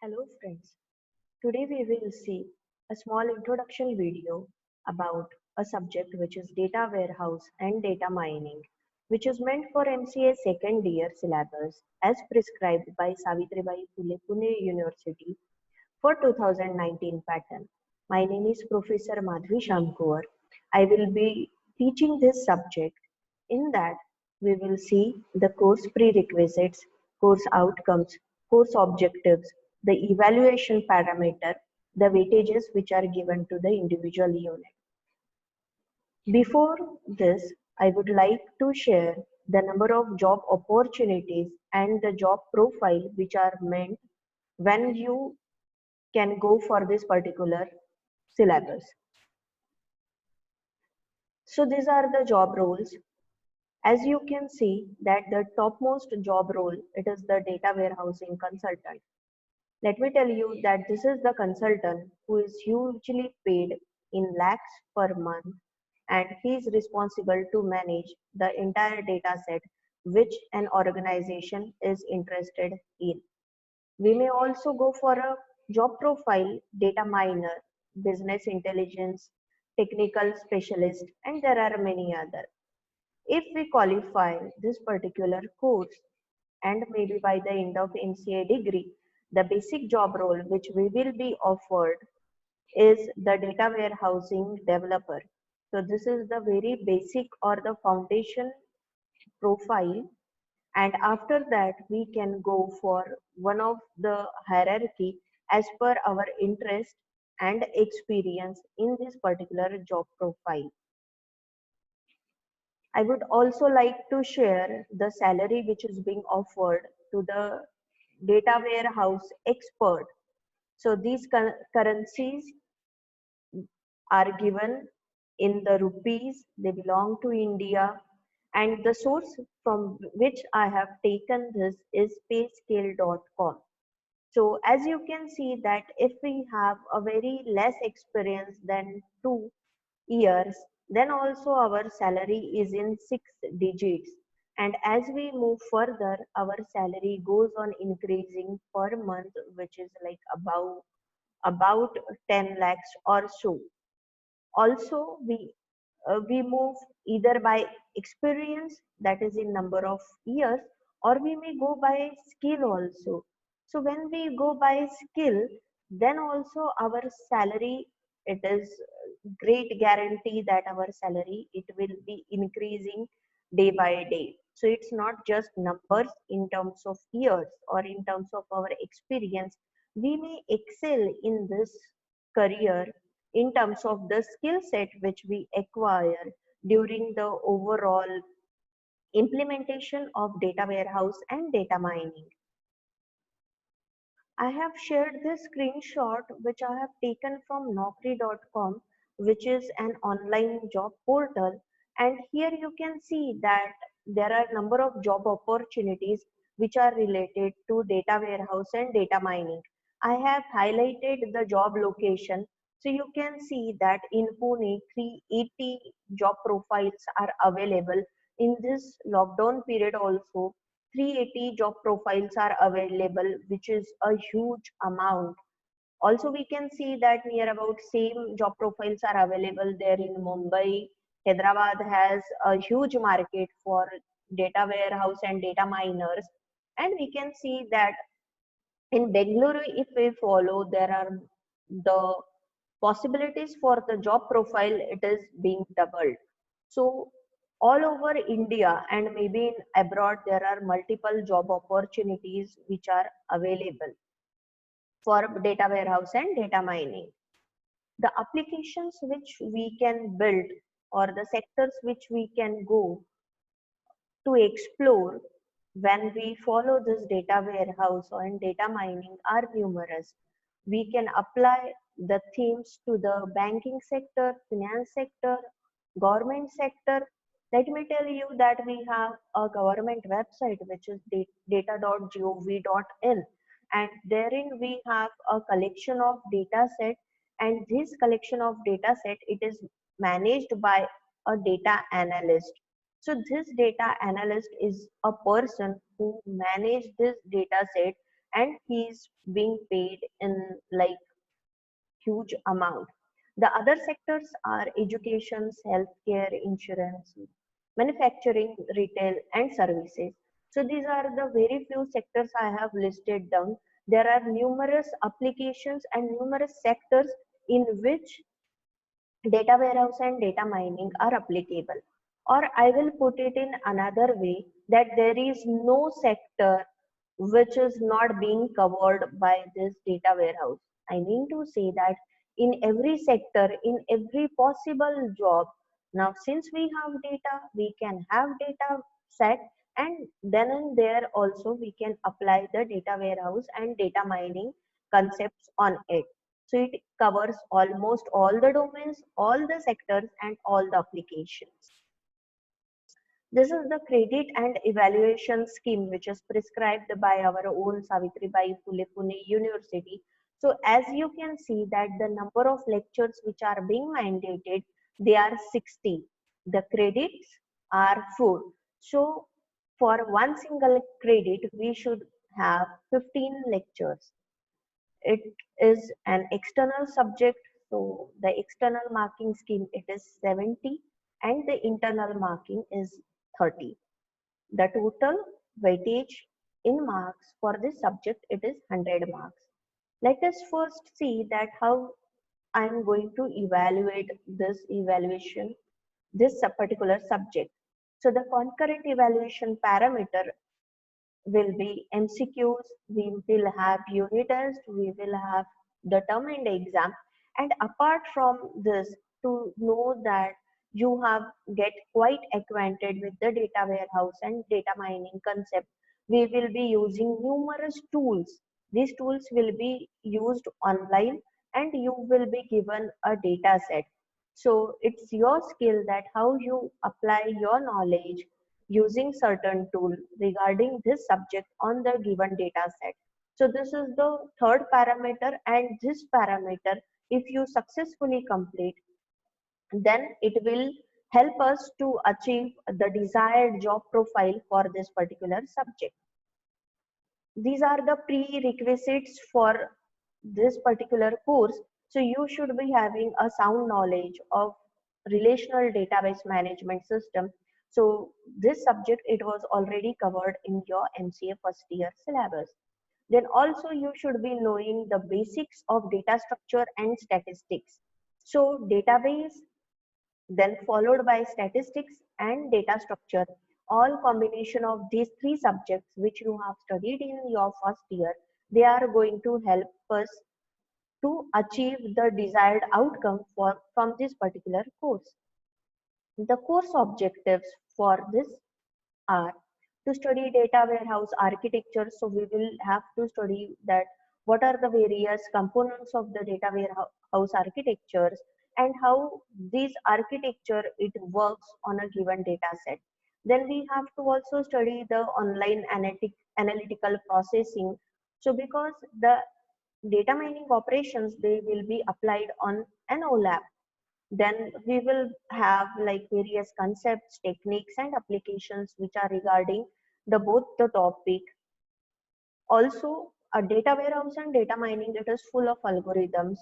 Hello friends, today we will see a small introduction video about a subject which is data warehouse and data mining, which is meant for MCA second year syllabus as prescribed by Savitribai Phule Pune University for 2019 pattern. My name is Professor Madhavi Shamkuwar. I will be teaching this subject. In that, we will see the course prerequisites, course outcomes, course objectives, the evaluation parameter, the weightages which are given to the individual unit. Before this, I would like to share the number of job opportunities and the job profile which are meant when you can go for this particular syllabus. So these are the job roles. As you can see that the topmost job role, it is the data warehousing consultant. Let me tell you that this is the consultant who is hugely paid in lakhs per month, and he is responsible to manage the entire data set which an organization is interested in. We may also go for a job profile, data miner, business intelligence, technical specialist, and there are many other. If we qualify this particular course and maybe by the end of MCA degree, the basic job role which we will be offered is the data warehousing developer. So this is the very basic or the foundation profile, and after that we can go for one of the hierarchy as per our interest and experience in this particular job profile. I would also like to share the salary which is being offered to the data warehouse expert. So these currencies are given in the rupees, they belong to India, and the source from which I have taken this is payscale.com. So as you can see that if we have a very less experience than 2 years, then also our salary is in 6 digits. And as we move further, our salary goes on increasing per month, which is like about 10 lakhs or so. Also, we move either by experience, that is in number of years, or we may go by skill also. So when we go by skill, then also our salary, it is great guarantee that our salary, it will be increasing day by day. So it's not just numbers in terms of years or in terms of our experience. We may excel in this career in terms of the skill set which we acquire during the overall implementation of data warehouse and data mining. I have shared this screenshot which I have taken from Naukri.com, which is an online job portal, and here you can see that there are a number of job opportunities which are related to data warehouse and data mining. I have highlighted the job location, so you can see that in Pune 380 job profiles are available. In this lockdown period also 380 job profiles are available, which is a huge amount. Also, we can see that near about same job profiles are available there in Mumbai. Hyderabad has a huge market for data warehouse and data miners. And we can see that in Bengaluru, if we follow, there are the possibilities for the job profile, it is being doubled. So all over India and maybe in abroad, there are multiple job opportunities which are available for data warehouse and data mining. The applications which we can build or the sectors which we can go to explore when we follow this data warehouse and data mining are numerous. We can apply the themes to the banking sector, finance sector, government sector. Let me tell you that we have a government website which is data.gov.in, and therein we have a collection of data set, and this collection of data set, it is managed by a data analyst. So this data analyst is a person who manage this data set and he's being paid in like huge amount. The other sectors are education, healthcare, insurance, manufacturing, retail, and services. So these are the very few sectors I have listed down. There are numerous applications and numerous sectors in which data warehouse and data mining are applicable. Or I will put it in another way that there is no sector which is not being covered by this data warehouse. I mean to say that in every sector, in every possible job, now since we have data, we can have data set, and then and there also we can apply the data warehouse and data mining concepts on it. So it covers almost all the domains, all the sectors, and all the applications. This is the credit and evaluation scheme which is prescribed by our own Savitribai Phule Pune University. So as you can see that the number of lectures which are being mandated, they are 60. The credits are 4. So for one single credit, we should have 15 lectures. It is an external subject, so the external marking scheme it is 70 and the internal marking is 30. The total weightage in marks for this subject it is 100 marks. Let us first see that how I am going to evaluate this particular subject. So the concurrent evaluation parameter will be MCQs, we will have unit test, we will have the term and exam. And apart from this, to know that you have get quite acquainted with the data warehouse and data mining concept, we will be using numerous tools. These tools will be used online and you will be given a data set. So it's your skill that how you apply your knowledge using certain tool regarding this subject on the given data set. So this is the third parameter, and this parameter, if you successfully complete, then it will help us to achieve the desired job profile for this particular subject. These are the prerequisites for this particular course. So you should be having a sound knowledge of relational database management system. So this subject it was already covered in your MCA first year syllabus. Then also you should be knowing the basics of data structure and statistics. So database, then followed by statistics and data structure. All combination of these three subjects which you have studied in your first year, they are going to help us to achieve the desired outcome from this particular course. The course objectives for this are to study data warehouse architecture. So we will have to study that what are the various components of the data warehouse architectures and how this architecture it works on a given data set. Then we have to also study the online analytical processing. So because the data mining operations they will be applied on an OLAP, then we will have like various concepts, techniques, and applications which are regarding the both the topic. Also, a data warehouse and data mining it is full of algorithms.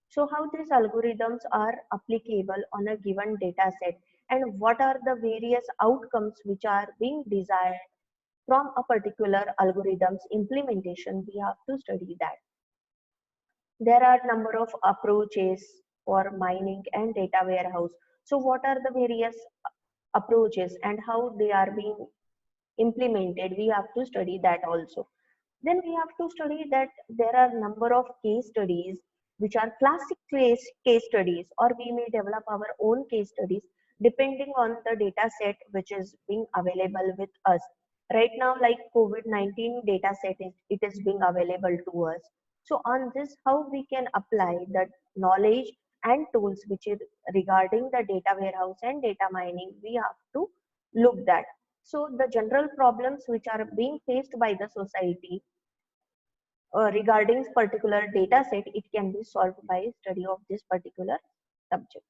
So how these algorithms are applicable on a given data set and what are the various outcomes which are being desired from a particular algorithms implementation, we have to study that. There are number of approaches for mining and data warehouse. So what are the various approaches and how they are being implemented? We have to study that also. Then we have to study that there are number of case studies which are classic case studies, or we may develop our own case studies depending on the data set which is being available with us. Right now, like COVID-19 data set, it is being available to us. So on this, how we can apply the knowledge and tools which is regarding the data warehouse and data mining, we have to look that. So the general problems which are being faced by the society regarding particular data set, it can be solved by study of this particular subject.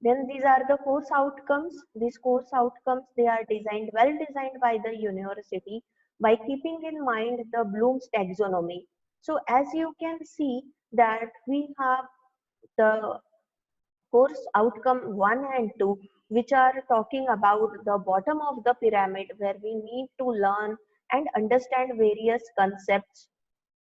Then these are the course outcomes. These course outcomes, they are designed, well designed by the university by keeping in mind the Bloom's taxonomy. So as you can see that we have the course outcome 1 and 2, which are talking about the bottom of the pyramid where we need to learn and understand various concepts.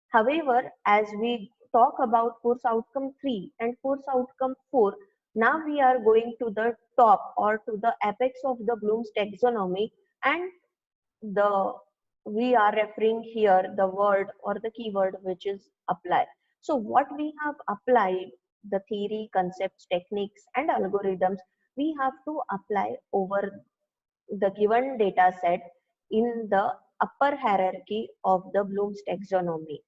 However, as we talk about course outcome 3 and course outcome 4, now we are going to the top or to the apex of the Bloom's taxonomy, and the we are referring here the word or the keyword which is apply. So what we have applied, the theory, concepts, techniques and algorithms, we have to apply over the given data set in the upper hierarchy of the Bloom's taxonomy.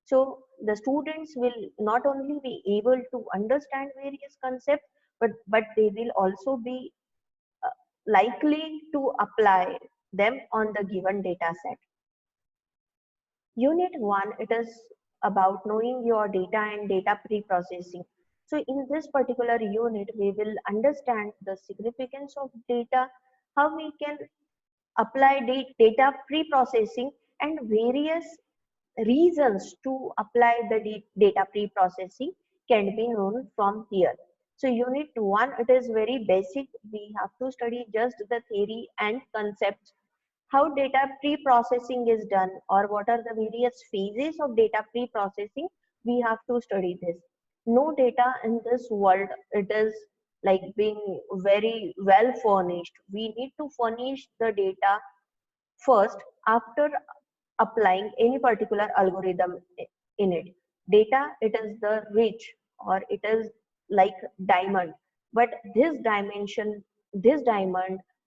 So the students will not only be able to understand various concepts, but they will also be uh, likely to apply them on the given data set. Unit 1, it is about knowing your data and data pre-processing. So in this particular unit, we will understand the significance of data, how we can apply data pre-processing and various reasons to apply the data pre-processing can be known from here. So unit 1, it is very basic. We have to study just the theory and concepts, how data pre-processing is done or what are the various phases of data pre-processing. We have to study this. No data in this world, it is like being very well furnished. We need to furnish the data first after applying any particular algorithm in it. Data, it is the rich or it is like diamond, but this diamond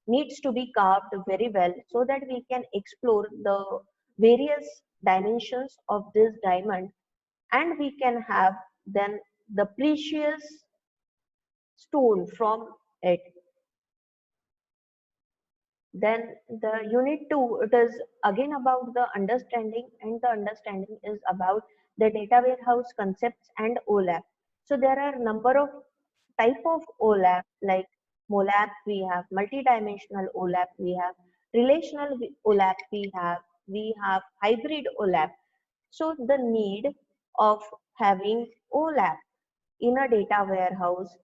needs to be carved very well so that we can explore the various dimensions of this diamond, and we can have then the precious stone from it. Then the unit 2, it is again about the understanding, and the understanding is about the data warehouse concepts and OLAP. So there are number of type of OLAP like MOLAP, we have multidimensional OLAP, we have relational OLAP, we have hybrid OLAP. So the need of having OLAP in a data warehouse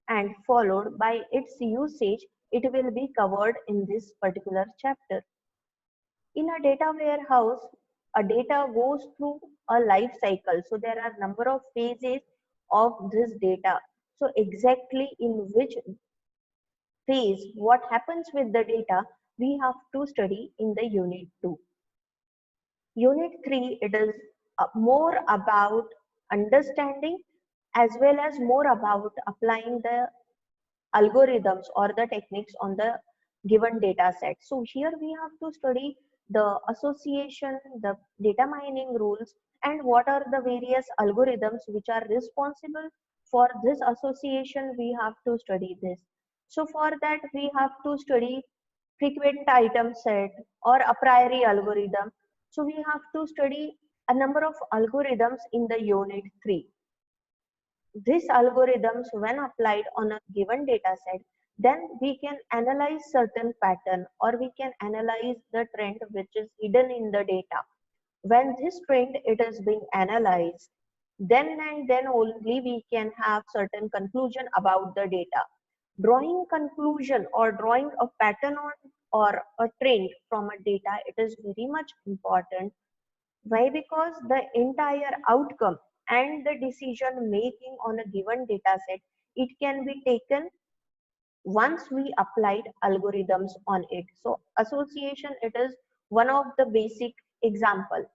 and followed by its usage, it will be covered in this particular chapter. In a data warehouse, a data goes through a life cycle. So there are number of phases of this data. So exactly in which phase, what happens with the data, we have to study in the unit 2. Unit 3, it is more about understanding as well as more about applying the algorithms or the techniques on the given data set. So here we have to study the association, the data mining rules, and what are the various algorithms which are responsible for this association. We have to study this. So for that we have to study frequent item set or a priori algorithm. So we have to study a number of algorithms in the unit 3. These algorithms, when applied on a given data set, then we can analyze certain pattern or we can analyze the trend which is hidden in the data. When this trend it is being analyzed, then and then only we can have certain conclusion about the data. Drawing conclusion or drawing a pattern on or a trend from a data, it is very much important. Why? Because the entire outcome and the decision making on a given data set, it can be taken once we applied algorithms on it. So association, it is one of the basic example.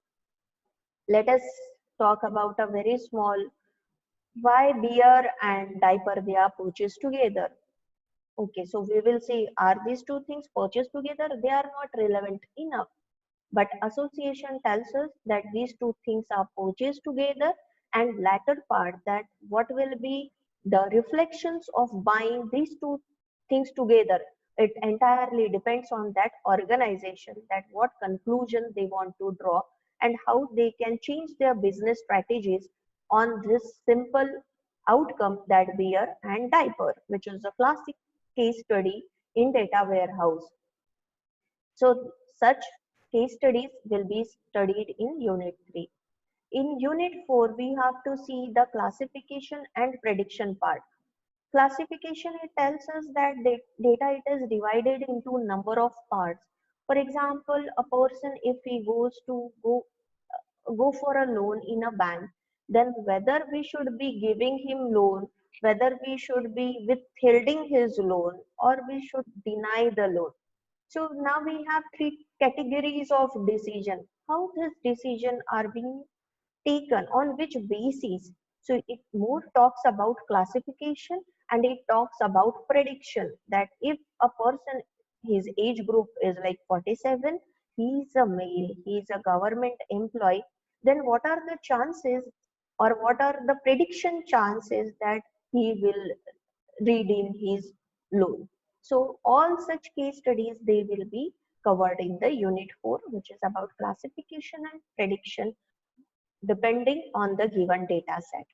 Let us talk about a very small, why beer and diaper they are purchased together. Okay, so we will see, are these two things purchased together? They are not relevant enough. But association tells us that these two things are purchased together, and latter part that what will be the reflections of buying these two things together. It entirely depends on that organization, that what conclusion they want to draw and how they can change their business strategies on this simple outcome, that beer and diaper, which is a classic case study in data warehouse. So such case studies will be studied in Unit 3. In Unit 4, we have to see the classification and prediction part. Classification, it tells us that data it is divided into number of parts. For example, a person if he goes to go for a loan in a bank, then whether we should be giving him loan, whether we should be withholding his loan, or we should deny the loan. So now we have three categories of decision. How this decision are being taken, on which basis. So it more talks about classification and it talks about prediction, that if a person, his age group is like 47, he is a male, he is a government employee, then what are the chances or what are the prediction chances that he will redeem his loan. So all such case studies, they will be covered in the Unit 4, which is about classification and prediction depending on the given data set.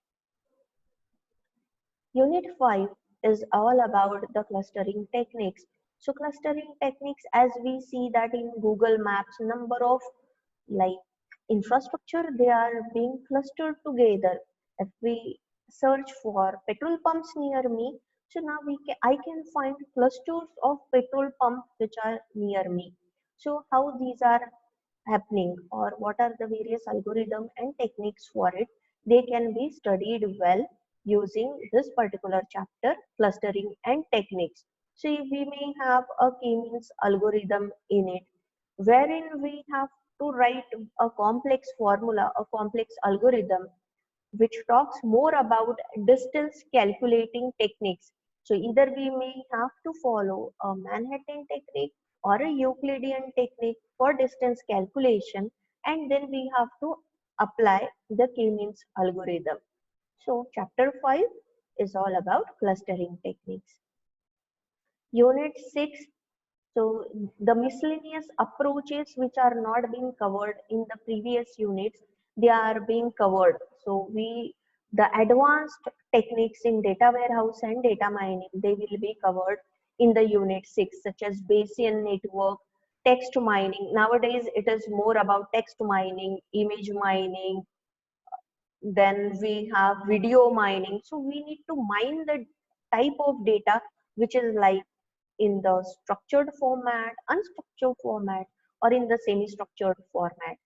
Unit 5 is all about the clustering techniques. So clustering techniques, as we see that in Google Maps, number of like infrastructure, they are being clustered together. If we search for petrol pumps near me, so now I can find clusters of petrol pumps which are near me. So how these are happening or what are the various algorithm and techniques for it, they can be studied well using this particular chapter, clustering and techniques. So we may have a k-means algorithm in it, wherein we have to write a complex formula, a complex algorithm which talks more about distance calculating techniques. So either we may have to follow a Manhattan technique or a Euclidean technique for distance calculation, and then we have to apply the k-means algorithm. So chapter 5 is all about clustering techniques. Unit 6, so the miscellaneous approaches which are not being covered in the previous units, they are being covered. So the advanced techniques in data warehouse and data mining, they will be covered in the Unit 6, such as Bayesian network, text mining. Nowadays, it is more about text mining, image mining, then we have video mining. So we need to mine the type of data which is like in the structured format, unstructured format, or in the semi-structured format.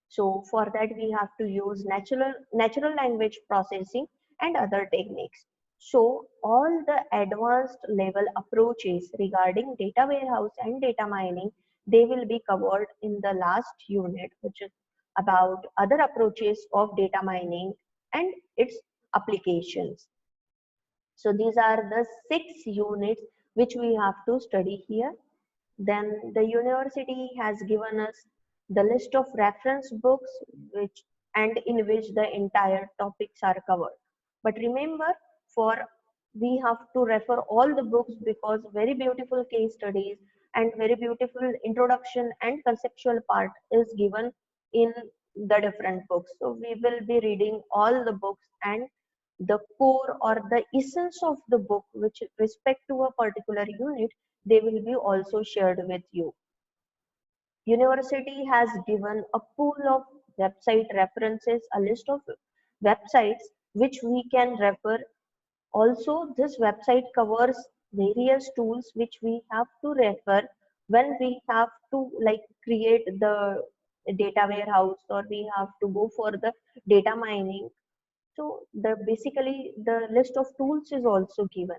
So for that we have to use natural language processing and other techniques. So all the advanced level approaches regarding data warehouse and data mining, they will be covered in the last unit, which is about other approaches of data mining and its applications. So these are the 6 units which we have to study here. Then the university has given us the list of reference books which and in which the entire topics are covered. But remember, for we have to refer all the books because very beautiful case studies and very beautiful introduction and conceptual part is given in the different books. So we will be reading all the books, and the core or the essence of the book which respect to a particular unit, they will be also shared with you. University has given a pool of website references, a list of websites which we can refer. Also, this website covers various tools which we have to refer when we have to like create the data warehouse or we have to go for the data mining. So the basically the list of tools is also given.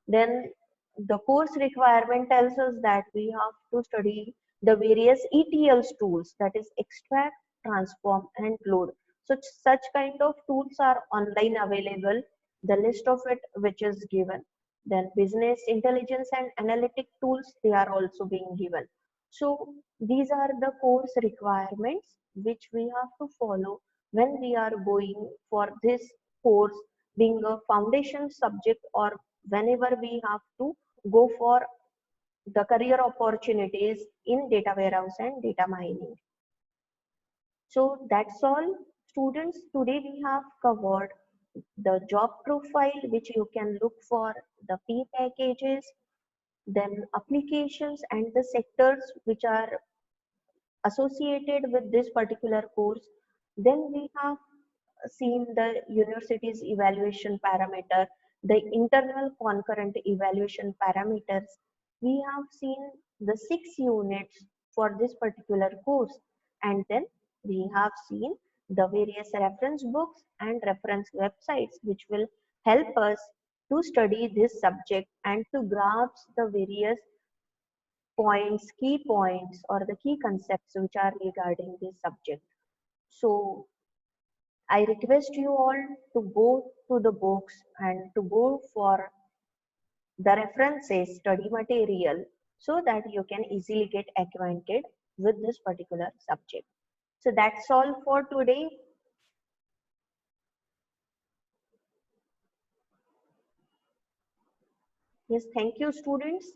Then the course requirement tells us that we have to study the various ETLs tools, that is extract, transform, and load. So such kind of tools are online available, the list of it which is given. Then business intelligence and analytic tools, they are also being given. So these are the course requirements which we have to follow when we are going for this course, being a foundation subject or whenever we have to go for the career opportunities in data warehouse and data mining. So that's all, students. Today we have covered the job profile which you can look for, the pay packages, then applications and the sectors which are associated with this particular course. Then we have seen the university's evaluation parameter, the internal concurrent evaluation parameters. We have seen the 6 units for this particular course, and then we have seen the various reference books and reference websites which will help us to study this subject and to grasp the various points, key points, or the key concepts which are regarding this subject. So I request you all to go to the books and to go for the references, study material, so that you can easily get acquainted with this particular subject. So that's all for today. Yes, thank you, students.